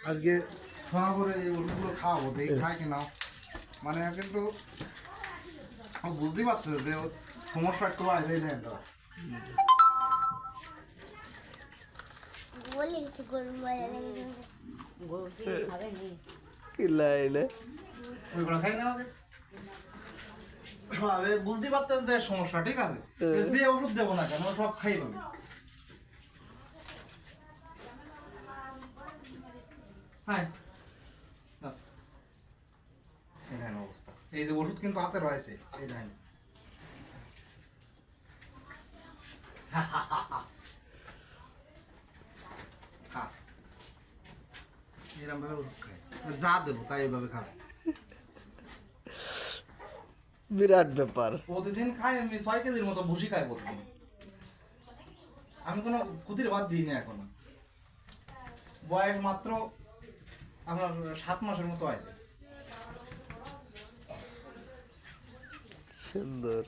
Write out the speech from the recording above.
আজকে খাওয়া করে এই ওষুধগুলো খাওয়াবো, দেখি খায় কিনা। মানে কিন্তু বুঝতেই পারছে যে সমস্যা একটু আছে। দেন তো ওইগুলো খাই না বুঝতেই পারতেন যে সমস্যা, ঠিক আছে, যে ওষুধ দেবো না কেন সব খাই পাবে। হ্যাঁ এই দেখেন অবস্থা, এই যে ওষুধ কিন্তু হাতে রয়েছে, এই দেখেন এরকম ভাবে ওষুধ খায়, যা দেবো তাই এইভাবে খাবে। বিরাট ব্যাপার। প্রতিদিন খায় এমনি 6 কেজির মতো ভুসি খায় প্রতিদিন। আমি কোনো ক্ষতির বাদ দিই না এখনো। বয়স মাত্র আপনার 7 মাসের মতো আছে। সুন্দর।